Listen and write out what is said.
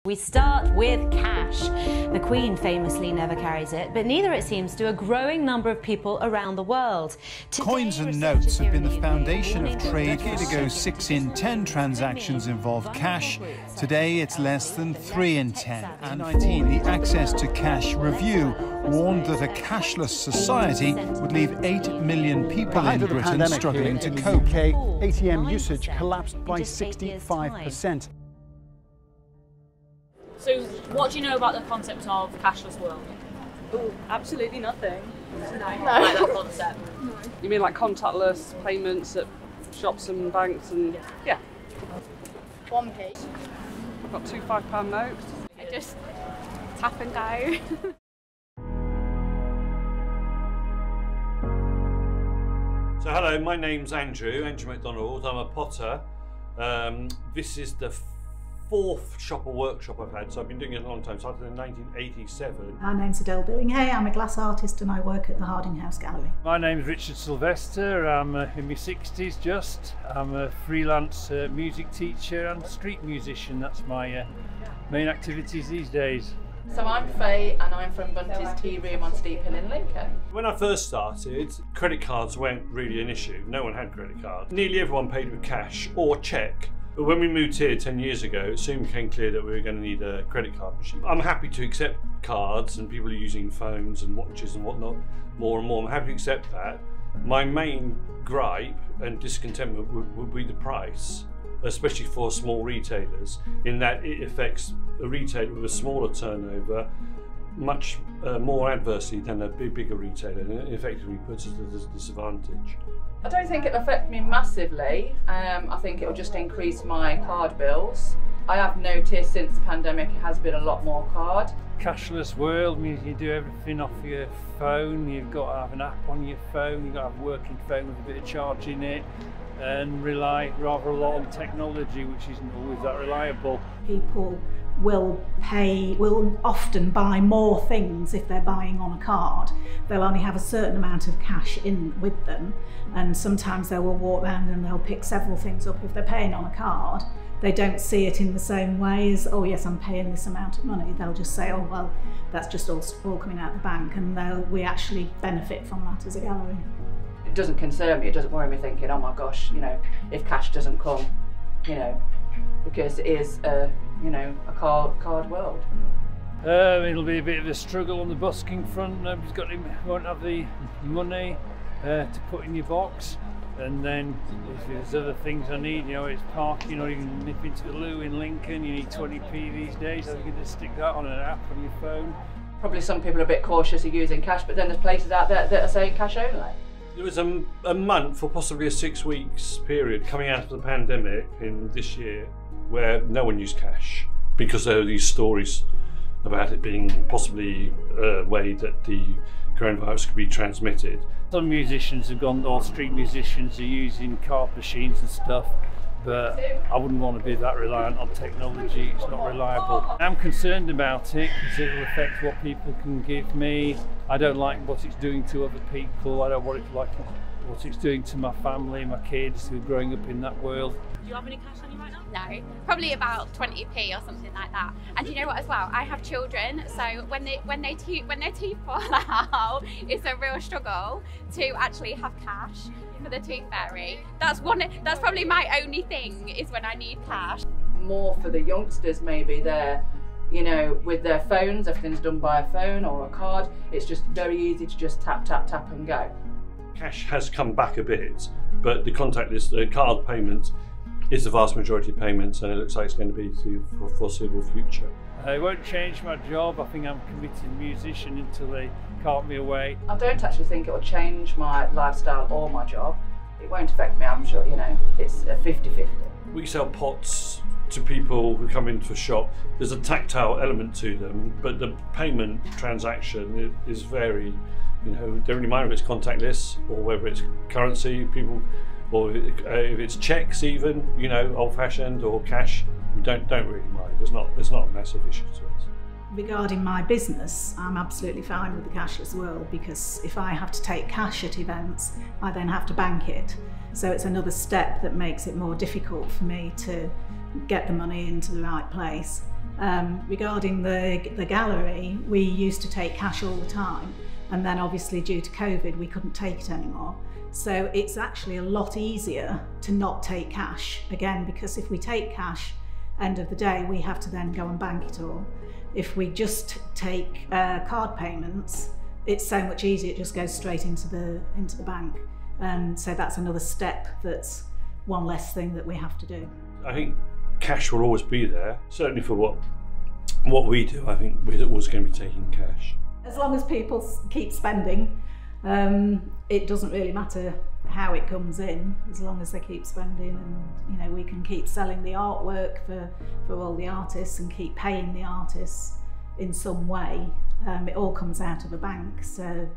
We start with cash. The Queen famously never carries it, but neither, it seems, do a growing number of people around the world. Coins and notes have been the foundation of trade. A decade ago, 6 in 10 transactions involved cash. Today, it's less than 3 in 10. And 19, the Access to Cash Review warned that a cashless society would leave 8 million people in Britain struggling to cope. UK, ATM usage collapsed by 65%. So, what do you know about the concept of cashless world? Oh, absolutely nothing. No. Like that concept. No. You mean like contactless payments at shops and banks and yeah. 1p. I've got 2 £5 notes. I just tap and go. So hello, my name's Andrew McDonald. I'm a potter. This is the 4th shop or workshop I've had, so I've been doing it a long time, started in 1987. My name's Adele Billinghay, I'm a glass artist and I work at the Harding House Gallery. My name's Richard Sylvester, I'm in my 60s just. I'm a freelance music teacher and street musician. That's my main activities these days. So I'm Faye and I'm from Bunty's Tea Room on Steep Hill in Lincoln. When I first started, credit cards weren't really an issue. No one had credit cards. Nearly everyone paid with cash or cheque. But when we moved here 10 years ago, it soon became clear that we were going to need a credit card machine. I'm happy to accept cards, and people are using phones and watches and whatnot more and more. I'm happy to accept that. My main gripe and discontentment would be the price, especially for small retailers, in that it affects a retailer with a smaller turnover much more adversely than a bigger retailer, and it effectively puts us at a disadvantage. I don't think it'll affect me massively. I think it'll just increase my card bills. I have noticed since the pandemic it has been a lot more card. Cashless world means you do everything off your phone. You've got to have an app on your phone, you've got to have a working phone with a bit of charge in it, and rely rather a lot on technology, which isn't always that reliable. People will often buy more things if they're buying on a card. They'll only have a certain amount of cash in with them, and sometimes they will walk around and they'll pick several things up. If they're paying on a card, they don't see it in the same way as, oh yes, I'm paying this amount of money. They'll just say, oh well, that's just all coming out the bank, and we actually benefit from that as a gallery. It doesn't concern me, it doesn't worry me thinking, oh my gosh, you know, if cash doesn't come, you know, because it is a card world. It'll be a bit of a struggle on the busking front. Won't have the money to put in your box, and then if there's other things I need, you know, it's parking, or you can nip into the loo in Lincoln. You need 20p these days, so you can just stick that on an app on your phone. Probably some people are a bit cautious of using cash, but then there's places out there that are saying cash only. There was a month or possibly a 6 weeks period coming out of the pandemic in this year where no one used cash, because there are these stories about it being possibly a way that the coronavirus could be transmitted. Some musicians have gone, or street musicians are using card machines and stuff, but I wouldn't want to be that reliant on technology. It's not reliable. I'm concerned about it because it will affect what people can give me. I don't like what it's doing to other people. I don't want it like what it's doing to my family, my kids who are growing up in that world. Do you have any cash on you right now? No, probably about 20p or something like that. And you know what as well? I have children, so when their teeth fall out, it's a real struggle to actually have cash for the tooth fairy. That's probably my only thing, is when I need cash. More for the youngsters, maybe they're, you know, with their phones, everything's done by a phone or a card. It's just very easy to just tap, tap, tap and go. Cash has come back a bit, but the contactless card payment is the vast majority of payments, and it looks like it's going to be for the foreseeable future. It won't change my job. I think I'm a committed musician until they cart me away. I don't actually think it will change my lifestyle or my job. It won't affect me, I'm sure, you know, it's a 50-50. We sell pots to people who come into a shop. There's a tactile element to them, but the payment transaction is very, you know, don't really mind if it's contactless or whether it's currency, people, or if it's checks even, you know, old-fashioned or cash, we don't really mind. It's not a massive issue to us. Regarding my business, I'm absolutely fine with the cashless world, because if I have to take cash at events, I then have to bank it. So it's another step that makes it more difficult for me to get the money into the right place. Regarding the gallery, we used to take cash all the time, and then obviously due to COVID we couldn't take it anymore. So it's actually a lot easier to not take cash, again, because if we take cash, end of the day we have to then go and bank it all. If we just take card payments, it's so much easier, it just goes straight into the bank. So that's another step, that's one less thing that we have to do. I think cash will always be there, certainly for what we do. I think we're always going to be taking cash. As long as people keep spending, it doesn't really matter how it comes in, as long as they keep spending, and we can keep selling the artwork for all the artists and keep paying the artists in some way. It all comes out of a bank, so